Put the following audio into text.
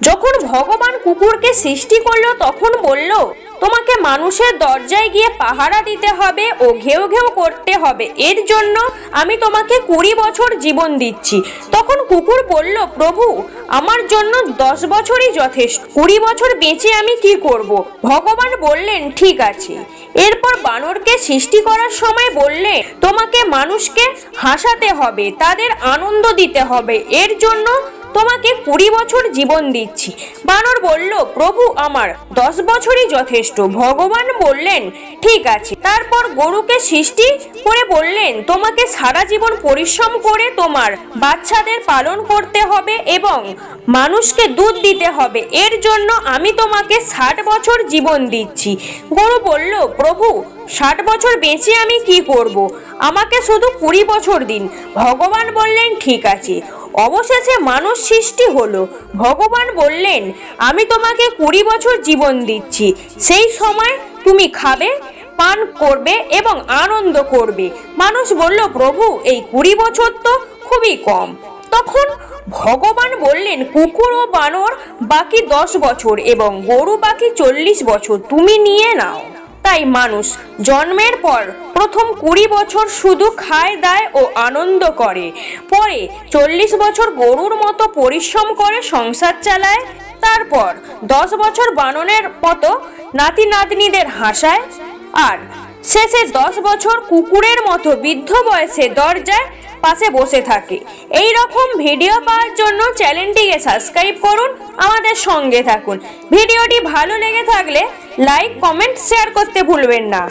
যখন ভগবান কুকুরকে সৃষ্টি করলো তখন বলল, তোমাকে মানুষের দরজায় গিয়ে পাহারা দিতে হবে ও ঘেউ ঘেউ করতে হবে, এর জন্য আমি তোমাকে 20 বছর জীবন দিচ্ছি। তখন কুকুর বলল, প্রভু আমার জন্য 10 বছরই যথেষ্ট, 20 বছর বেঁচে আমি কি করব? ভগবান বললেন, ঠিক আছে। এরপর বানরকে সৃষ্টি করার সময় বললে, তোমাকে মানুষকে হাসাতে হবে, তাদের আনন্দ দিতে হবে, এর জন্য তোমাকে 20 বছর জীবন দিচ্ছি। বানর বলল, প্রভু আমার 10 বছরই যথেষ্ট। ভগবান বললেন, ঠিক আছে। তারপর গরুকে সৃষ্টি করে বললেন, তোমাকে সারা জীবন পরিশ্রম করে তোমার বাচ্চাদের পালন করতে হবে এবং মানুষকে দুধ দিতে হবে, এর জন্য আমি তোমাকে 60 বছর জীবন দিচ্ছি। গরু বলল, প্রভু 60 বছর বেঁচে আমি কি করব? আমাকে শুধু 20 বছর দিন। ভগবান বললেন, ঠিক আছে। অবশেষে মানুষ সৃষ্টি হলো। ভগবান বললেন, আমি তোমাকে 20 বছর জীবন দিচ্ছি, সেই সময় তুমি খাবে, পান করবে এবং আনন্দ করবে। মানুষ বলল, প্রভু এই 20 বছর তো খুবই কম। তখন ভগবান বললেন, কুকুর ও বানর বাকি 10 বছর এবং গরু বাকি 40 বছর তুমি নিয়ে নাও। তাই মানুষ জন্মের পর প্রথম 20 বছর শুধু খায় দায় ও আনন্দ করে, পরে 40 বছর গরুর মতো পরিশ্রম করে সংসার চালায়, তারপর 10 বছর বানরের মতো নাতি নাতনিদের হাসায়, আর শেষে 10 বছর কুকুরের মতো বৃদ্ধ বয়সে দরজায় পাশে বসে থাকে। এই রকম ভিডিও পাওয়ার জন্য চ্যানেলটিকে সাবস্ক্রাইব করুন, আমাদের সঙ্গে থাকুন। ভিডিওটি ভালো লেগে থাকলে লাইক, কমেন্ট, শেয়ার করতে ভুলবেন না।